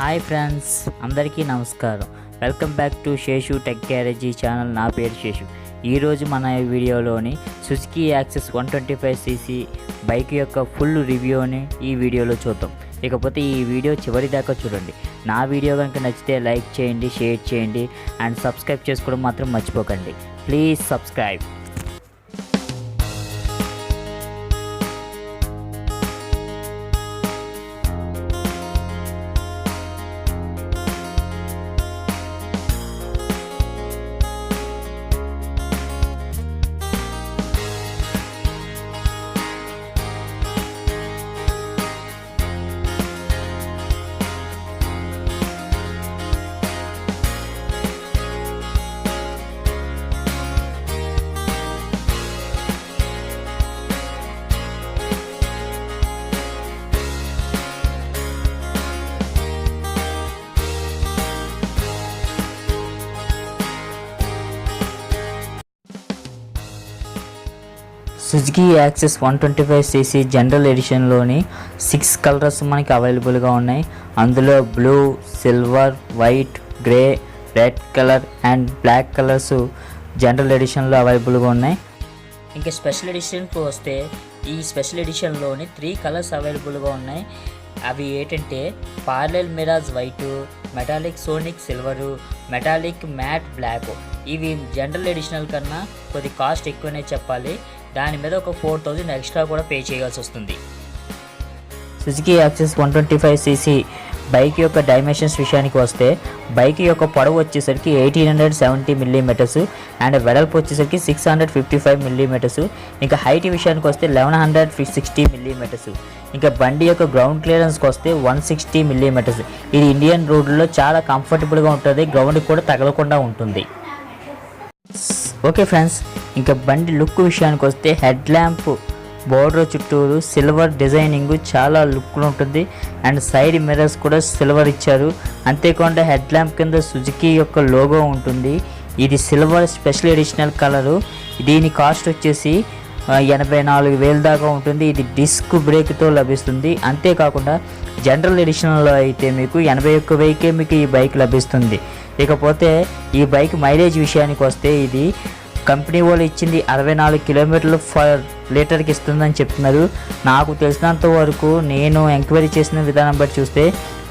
Hi friends, అందరికీ నమస్కారం. Welcome back to Seshu tech garage channel. నా పేరు శేషు. ఈరోజు మన వీడియోలోని సుజుకి యాక్సెస్ 125cc బైక్ యొక్క ఫుల్ రివ్యూని ఈ వీడియోలో చూద్దాం. ఇకపోతే ఈ వీడియో చివరి దాకా చూడండి. నా వీడియో కనుక నచ్చితే లైక్ చేయండి, షేర్ చేయండి అండ్ సబ్స్క్రైబ్ చేసుకోవడం మాత్రం మర్చిపోకండి. Please subscribe. Suzuki Access 125cc general ఎడిషన్లోని 6 కలర్స్ మనకి అవైలబుల్గా ఉన్నాయి. అందులో blue, silver, white, grey, red colour and black colours general ఎడిషన్లో అవైలబుల్గా ఉన్నాయి. ఇంకా స్పెషల్ ఎడిషన్కి వస్తే ఈ స్పెషల్ ఎడిషన్లోని 3 కలర్స్ అవైలబుల్గా ఉన్నాయి. అవి ఏంటంటే pearl mirage white, metallic sonic silver, metallic matte black. ఇవి జనరల్ ఎడిషనల్ కన్నా కొద్ది కాస్ట్ ఎక్కువనే చెప్పాలి. దాని మీద ఒక 4000 ఎక్స్ట్రా కూడా పే చేయాల్సి వస్తుంది. సుజుకి యాక్సెస్ 125cc బైక్ యొక్క డైమెన్షన్స్ విషయానికి వస్తే బైక్ యొక్క పొడవు వచ్చేసరికి 1870 mm అండ్ వెడల్పు వచ్చేసరికి 655 mm. ఇంకా హైట్ విషయానికి వస్తే 1160 mm. ఇంకా బండి యొక్క గ్రౌండ్ క్లియరెన్స్కి వస్తే 160 mm. ఇది ఇండియన్ రోడ్లలో చాలా కంఫర్టబుల్గా ఉంటుంది, గ్రౌండ్ కూడా తగలకుండా ఉంటుంది. ఓకే ఫ్రెండ్స్, ఇంకా బండి లుక్ విషయానికి వస్తే హెడ్ ల్యాంప్ బోర్డర్ చుట్టూరు సిల్వర్ డిజైనింగ్ చాలా లుక్లో ఉంటుంది అండ్ సైడ్ మిర్రర్స్ కూడా సిల్వర్ ఇచ్చారు. అంతేకాకుండా హెడ్ ల్యాంప్ కింద సుజుకి యొక్క లోగో ఉంటుంది. ఇది సిల్వర్ స్పెషల్ ఎడిషనల్ కలరు. దీని కాస్ట్ వచ్చేసి 84,000 దాకా ఉంటుంది. ఇది డిస్క్ బ్రేక్తో లభిస్తుంది. అంతేకాకుండా జనరల్ ఎడిషన్లో అయితే మీకు 81,000కే మీకు ఈ బైక్ లభిస్తుంది. ఇకపోతే ఈ బైక్ మైలేజ్ విషయానికి వస్తే ఇది కంపెనీ వాళ్ళు ఇచ్చింది 64 కిలోమీటర్లు ఫర్ లీటర్కి ఇస్తుందని చెప్తున్నారు. నాకు తెలిసినంత వరకు నేను ఎంక్వైరీ చేసిన విధానం బట్టి చూస్తే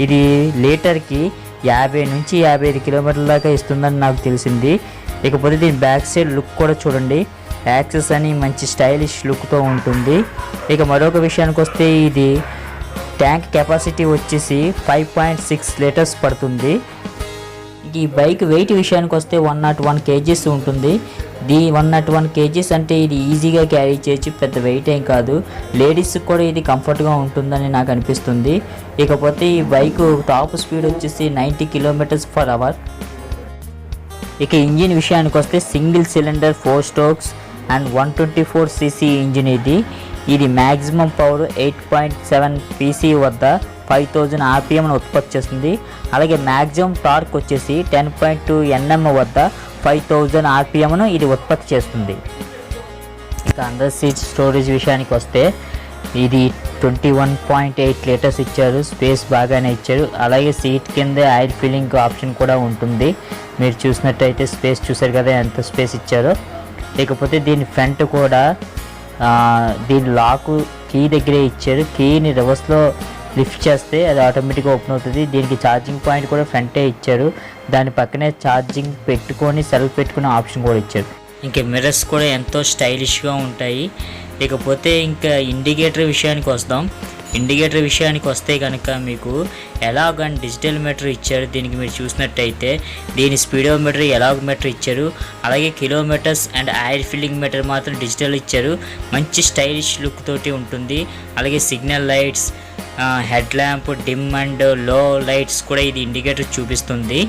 ఇది లీటర్కి 50 నుంచి 55 కిలోమీటర్ల దాకా ఇస్తుందని నాకు తెలిసింది. ఇకపోతే దీని బ్యాక్ సైడ్ లుక్ కూడా చూడండి. యాక్సెస్ అని మంచి స్టైలిష్ లుక్తో ఉంటుంది. ఇక మరొక విషయానికి వస్తే ఇది ట్యాంక్ కెపాసిటీ వచ్చేసి 5.6 లీటర్స్ పడుతుంది. ఈ బైక్ వెయిట్ విషయానికి వస్తే 101 kgs ఉంటుంది. 101 kgs అంటే ఇది ఈజీగా క్యారీ చేయొచ్చు, పెద్ద వెయిట్ ఏం కాదు. లేడీస్కి కూడా ఇది కంఫర్ట్గా ఉంటుందని నాకు అనిపిస్తుంది. ఇకపోతే ఈ బైక్ టాప్ స్పీడ్ వచ్చేసి 90 km/h. ఇక ఇంజిన్ విషయానికి వస్తే single cylinder 4 strokes and 124cc engine. ఇది మ్యాక్సిమం పవర్ 8.7 PC వద్ద 5000 RPM ఉత్పత్తి చేస్తుంది. అలాగే మ్యాక్సిమం టార్క్ వచ్చేసి 10.2 Nm వద్ద 5000 RPM ఇది ఉత్పత్తి చేస్తుంది. ఇక అండర్ సీట్ స్టోరేజ్ విషయానికి వస్తే ఇది 21.8 లీటర్స్ ఇచ్చారు. స్పేస్ బాగానే ఇచ్చారు. అలాగే సీట్ కింద ఎయిర్ ఫిల్లింగ్ ఆప్షన్ కూడా ఉంటుంది. మీరు చూసినట్టయితే స్పేస్ చూసారు కదా ఎంత స్పేస్ ఇచ్చారో. ఇకపోతే దీని ఫ్రంట్ కూడా దీని లాకు కీ దగ్గరే ఇచ్చారు. కీని రివర్స్లో లిఫ్ట్ చేస్తే అది ఆటోమేటిక్గా ఓపెన్ అవుతుంది. దీనికి ఛార్జింగ్ పాయింట్ కూడా ఫ్రంటే ఇచ్చారు. దాని పక్కనే ఛార్జింగ్ పెట్టుకొని సెల్ఫ్ పెట్టుకునే ఆప్షన్ కూడా ఇచ్చారు. ఇంకా మిర్రర్స్ కూడా ఎంతో స్టైలిష్గా ఉంటాయి. ఇకపోతే ఇంకా ఇండికేటర్ విషయానికి వస్తాం. ఇండికేటర్ విషయానికి వస్తే కనుక మీకు ఎలాగ్ అండ్ డిజిటల్ మీటర్ ఇచ్చారు. దీనికి మీరు చూసినట్టయితే దీని స్పీడోమీటర్ ఎలాగ్ మీటర్ ఇచ్చారు. అలాగే kilometres and air filling meter మాత్రం డిజిటల్ ఇచ్చారు. మంచి స్టైలిష్ లుక్ తోటి ఉంటుంది. అలాగే signal lights, head lamp, dim and low lights కూడా ఇది ఇండికేటర్ చూపిస్తుంది.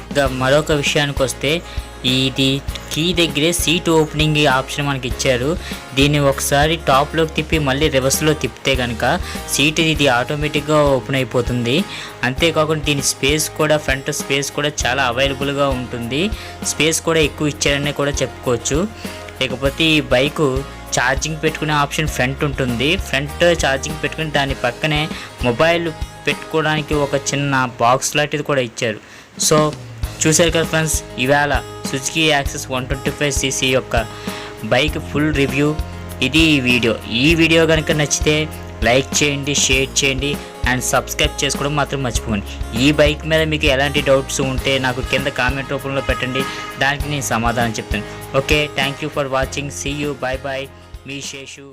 ఇంకా మరొక విషయానికి వస్తే ఇది కీ దగ్గరే సీట్ ఓపెనింగ్ ఆప్షన్ మనకి ఇచ్చారు. దీన్ని ఒకసారి టాప్లోకి తిప్పి మళ్ళీ రివర్స్లో తిప్పితే కనుక సీట్ ఇది ఆటోమేటిక్గా ఓపెన్ అయిపోతుంది. అంతేకాకుండా దీని స్పేస్ కూడా ఫ్రంట్ స్పేస్ కూడా చాలా అవైలబుల్గా ఉంటుంది. స్పేస్ కూడా ఎక్కువ ఇచ్చారని కూడా చెప్పుకోవచ్చు. ఇకపోతే ఈ బైకు ఛార్జింగ్ పెట్టుకునే ఆప్షన్ ఫ్రంట్ ఉంటుంది. ఫ్రంట్ ఛార్జింగ్ పెట్టుకుని దాని పక్కనే మొబైల్ పెట్టుకోవడానికి ఒక చిన్న బాక్స్ లాంటిది కూడా ఇచ్చారు. సో చూశారు కదా ఫ్రెండ్స్, ఇవాళ సుజుకి యాక్సెస్ 125cc యొక్క బైక్ ఫుల్ రివ్యూ. ఇది ఈ వీడియో కనుక నచ్చితే లైక్ చేయండి, షేర్ చేయండి అండ్ సబ్స్క్రైబ్ చేసుకోవడం మాత్రం మర్చిపోకండి. ఈ బైక్ మీద మీకు ఎలాంటి డౌట్స్ ఉంటే నాకు కింద కామెంట్ రూపంలో పెట్టండి, దానికి నేను సమాధానం చెప్తాను. Okay, thank you for watching. See you, bye bye. మీ శేషు.